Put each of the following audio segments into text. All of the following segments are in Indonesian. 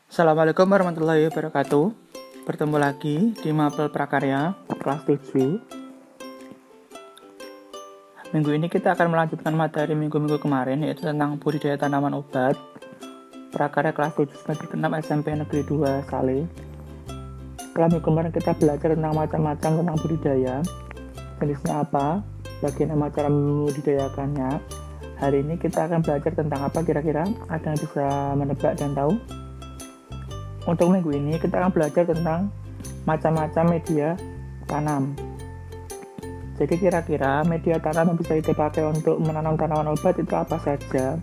Assalamualaikum warahmatullahi wabarakatuh. Bertemu lagi di Mapel Prakarya kelas 7. Minggu ini kita akan melanjutkan materi minggu-minggu kemarin, yaitu tentang budidaya tanaman obat. Prakarya kelas 7 semester 6 SMP Negeri 2 Saleh. Setelah minggu kemarin kita belajar tentang macam-macam tentang budidaya, jenisnya apa, bagaimana cara membudidayakannya. Hari ini kita akan belajar tentang apa kira-kira? Ada yang bisa menebak dan tahu? Untuk minggu ini kita akan belajar tentang macam-macam media tanam. Jadi kira-kira media tanam yang bisa dipakai untuk menanam tanaman obat itu apa saja?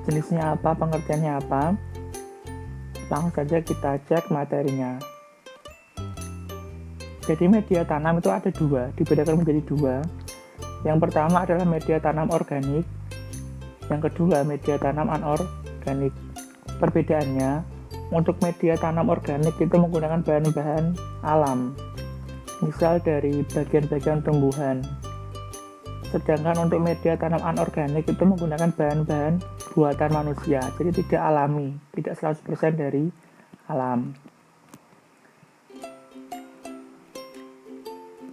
Jenisnya apa? Pengertiannya apa? Langsung saja kita cek materinya. Jadi media tanam itu ada dua, dibedakan menjadi dua. Yang pertama adalah media tanam organik, yang kedua media tanam anorganik. Perbedaannya, untuk media tanam organik itu menggunakan bahan-bahan alam, misal dari bagian-bagian tumbuhan. Sedangkan untuk media tanam anorganik itu menggunakan bahan-bahan buatan manusia, jadi tidak alami, tidak 100% dari alam.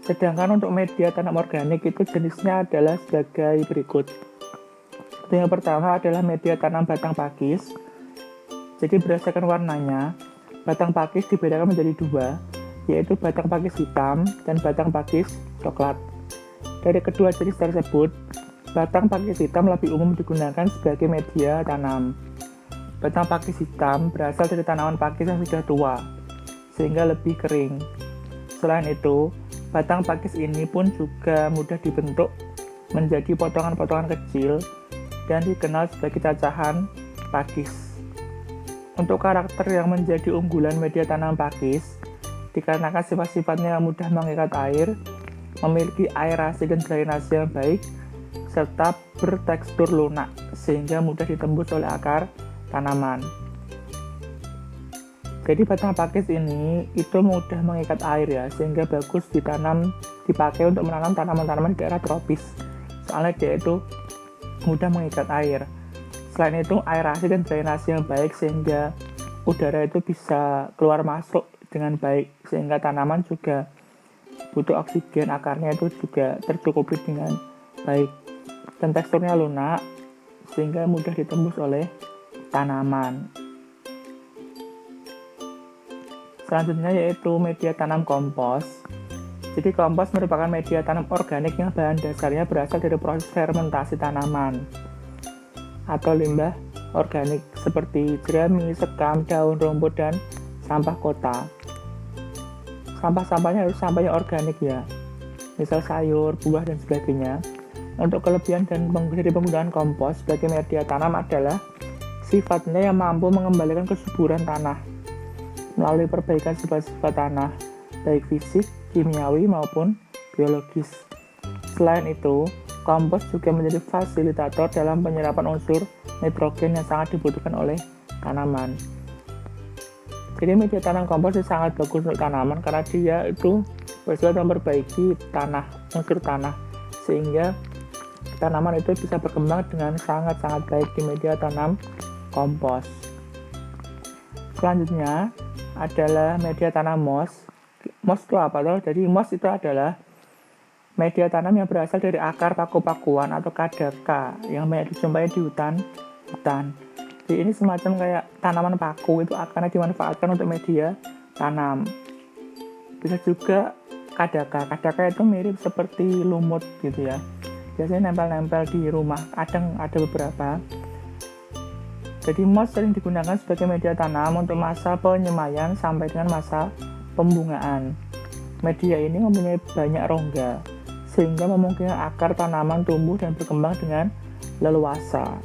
Sedangkan untuk media tanam organik itu jenisnya adalah sebagai berikut. Yang pertama adalah media tanam batang pakis. Jadi berdasarkan warnanya, batang pakis dibedakan menjadi dua, yaitu batang pakis hitam dan batang pakis coklat. Dari kedua jenis tersebut, batang pakis hitam lebih umum digunakan sebagai media tanam. Batang pakis hitam berasal dari tanaman pakis yang sudah tua, sehingga lebih kering. Selain itu, batang pakis ini pun juga mudah dibentuk menjadi potongan-potongan kecil dan dikenal sebagai cacahan pakis. Untuk karakter yang menjadi unggulan media tanam pakis, dikarenakan sifat-sifatnya yang mudah mengikat air, memiliki aerasi dan drainase yang baik, serta bertekstur lunak, sehingga mudah ditembus oleh akar tanaman. Jadi batang pakis ini itu mudah mengikat air ya, sehingga bagus dipakai untuk menanam tanaman-tanaman di daerah tropis. Soalnya dia itu mudah mengikat air. Selain itu, aerasi dan drainase yang baik sehingga udara itu bisa keluar masuk dengan baik, sehingga tanaman juga butuh oksigen, akarnya itu juga tercukupi dengan baik. Dan teksturnya lunak sehingga mudah ditembus oleh tanaman. Selanjutnya yaitu media tanam kompos. Jadi kompos merupakan media tanam organik yang bahan dasarnya berasal dari proses fermentasi tanaman atau limbah organik seperti jerami, sekam, daun, rumput, dan sampah kota. Sampah-sampahnya harus sampahnya organik ya, misal sayur, buah, dan sebagainya. Untuk kelebihan dan dari penggunaan kompos sebagai media tanam adalah sifatnya yang mampu mengembalikan kesuburan tanah melalui perbaikan sifat-sifat tanah, baik fisik, kimiawi, maupun biologis. Selain itu, kompos juga menjadi fasilitator dalam penyerapan unsur nitrogen yang sangat dibutuhkan oleh tanaman. Jadi media tanam kompos itu sangat bagus untuk tanaman karena dia itu bersifat memperbaiki unsur tanah, sehingga tanaman itu bisa berkembang dengan sangat-sangat baik di media tanam kompos. Selanjutnya adalah media tanam moss. Moss itu apa toh? Jadi moss itu adalah media tanam yang berasal dari akar paku-pakuan atau kadaka yang banyak dijumpai di hutan. Jadi ini semacam kayak tanaman paku, itu akarnya dimanfaatkan untuk media tanam. Bisa juga kadaka. Kadaka itu mirip seperti lumut gitu ya. Biasanya nempel-nempel di rumah, kadang ada beberapa. Jadi moss sering digunakan sebagai media tanam untuk masa penyemaian sampai dengan masa pembungaan. Media ini mempunyai banyak rongga, sehingga memungkinkan akar tanaman tumbuh dan berkembang dengan leluasa.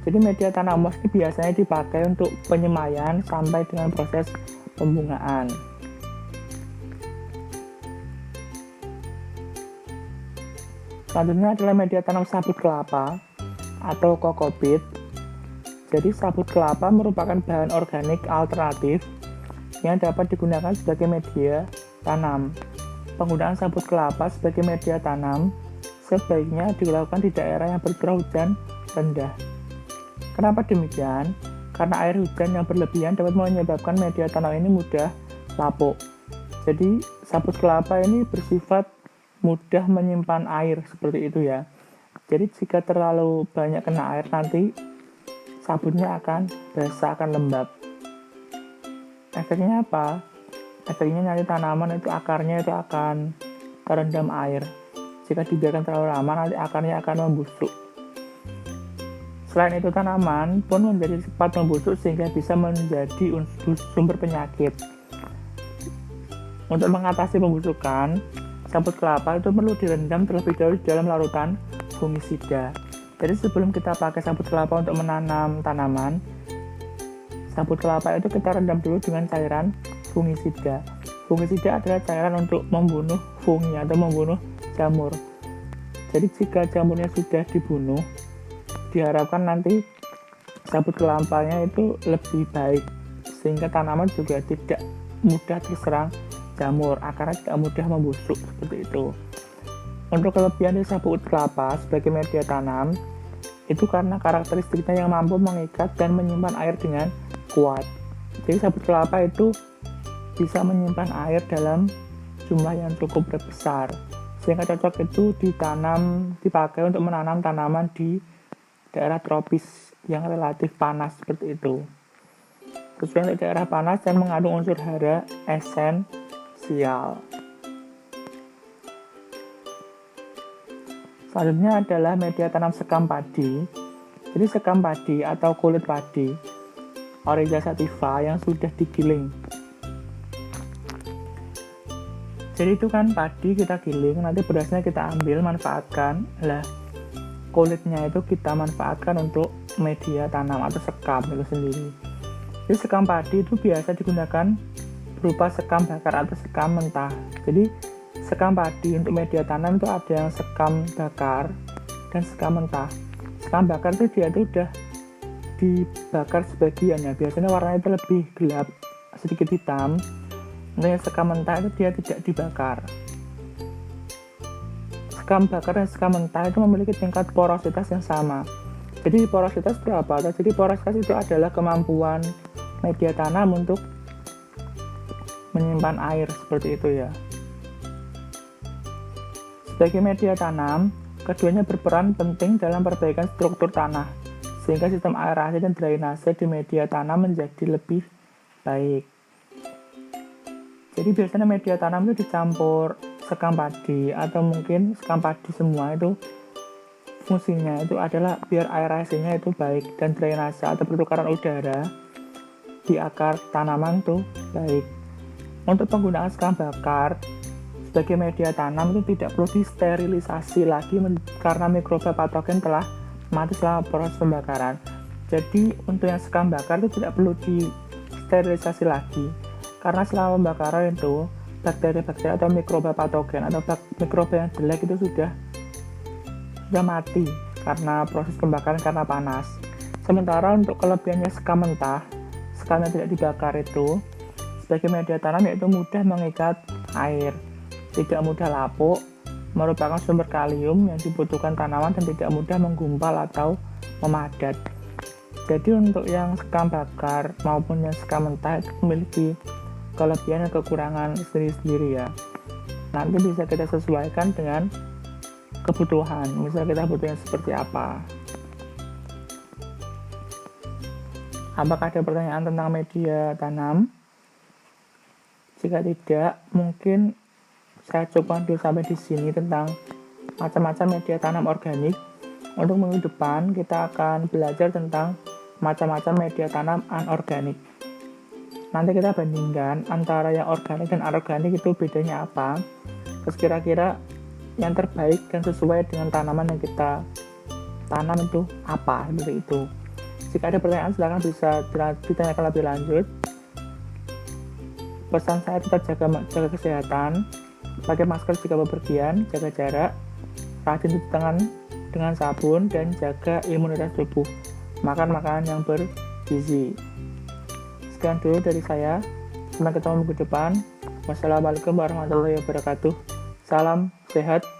Jadi media tanam moss ini biasanya dipakai untuk penyemaian sampai dengan proses pembungaan. Selanjutnya adalah media tanam sabut kelapa atau kokopit. Jadi sabut kelapa merupakan bahan organik alternatif yang dapat digunakan sebagai media tanam. Penggunaan sabut kelapa sebagai media tanam sebaiknya dilakukan di daerah yang bercurah hujan rendah. Kenapa demikian? Karena air hujan yang berlebihan dapat menyebabkan media tanam ini mudah lapuk. Jadi sabut kelapa ini bersifat mudah menyimpan air seperti itu ya. Jadi jika terlalu banyak kena air nanti sabutnya akan basah, akan lembab. Efeknya apa? Efeknya nanti tanaman itu akarnya itu akan terendam air. Jika dibiarkan terlalu lama nanti akarnya akan membusuk. Selain itu tanaman pun menjadi cepat membusuk sehingga bisa menjadi sumber penyakit. Untuk mengatasi pembusukan, sabut kelapa itu perlu direndam terlebih dahulu dalam larutan fungisida. Jadi sebelum kita pakai sabut kelapa untuk menanam tanaman, sabut kelapa itu kita rendam dulu dengan cairan fungisida. Fungisida adalah cairan untuk membunuh fungi atau membunuh jamur. Jadi jika jamurnya sudah dibunuh, diharapkan nanti sabut kelapanya itu lebih baik sehingga tanaman juga tidak mudah terserang jamur, akarnya tidak mudah membusuk seperti itu. Untuk kelebihan dari sabut kelapa sebagai media tanam itu karena karakteristiknya yang mampu mengikat dan menyimpan air dengan kuat. Jadi sabut kelapa itu bisa menyimpan air dalam jumlah yang cukup besar sehingga cocok itu dipakai untuk menanam tanaman di daerah tropis yang relatif panas seperti itu. Khususnya untuk daerah panas yang mengandung unsur hara esensial. Selanjutnya adalah media tanam sekam padi. Jadi sekam padi atau kulit padi Oryza sativa yang sudah digiling. Jadi itu kan padi kita giling, nanti berasnya kita ambil, manfaatkan. Lah, kulitnya itu kita manfaatkan untuk media tanam atau sekam itu sendiri. Jadi sekam padi itu biasa digunakan berupa sekam bakar atau sekam mentah. Jadi sekam padi untuk media tanam itu ada yang sekam bakar dan sekam mentah. Sekam bakar itu dia itu udah dibakar sebagian ya, biasanya warnanya itu lebih gelap, sedikit hitam. Untuk yang sekam mentah itu dia tidak dibakar. Sekam bakar dan sekam mentah itu memiliki tingkat porositas yang sama. Jadi porositas itu apa? Jadi porositas itu adalah kemampuan media tanam untuk menyimpan air seperti itu ya. Sebagai media tanam, keduanya berperan penting dalam perbaikan struktur tanah, sehingga sistem aerasi dan drainase di media tanam menjadi lebih baik. Jadi biasanya media tanam itu dicampur sekam padi atau mungkin sekam padi semua itu fungsinya itu adalah biar aerasinya itu baik dan drainase atau pertukaran udara di akar tanaman itu baik. Untuk penggunaan sekam bakar sebagai media tanam itu tidak perlu disterilisasi lagi karena mikroba patogen telah mati selama proses pembakaran. Jadi untuk yang sekam bakar itu tidak perlu disterilisasi lagi karena selama pembakaran itu bakteri-bakteri atau mikroba patogen atau mikroba yang jelek itu sudah mati karena proses pembakaran karena panas. Sementara untuk kelebihannya sekam mentah, sekam yang tidak dibakar itu sebagai media tanam yaitu mudah mengikat air, tidak mudah lapuk, merupakan sumber kalium yang dibutuhkan tanaman dan tidak mudah menggumpal atau memadat. Jadi untuk yang sekam bakar maupun yang sekam mentah itu memiliki kelebihan dan kekurangan sendiri-sendiri ya. Nanti bisa kita sesuaikan dengan kebutuhan, misal kita butuhnya seperti apa. Apakah ada pertanyaan tentang media tanam? Jika tidak, mungkin saya coba dulu sampai di sini tentang macam-macam media tanam organik. Untuk minggu depan kita akan belajar tentang macam-macam media tanam anorganik. Nanti kita bandingkan antara yang organik dan anorganik itu bedanya apa. Terus kira-kira yang terbaik dan sesuai dengan tanaman yang kita tanam itu apa, seperti itu. Jika ada pertanyaan silakan bisa ditanyakan lebih lanjut. Pesan saya tetap jaga kesehatan, pakai masker jika bepergian, jaga jarak, rajin cuci tangan dengan sabun, dan jaga imunitas tubuh. Makan makanan yang bergizi. Sekian dulu dari saya. Sampai ketemu minggu depan. Wassalamualaikum warahmatullahi wabarakatuh. Salam sehat.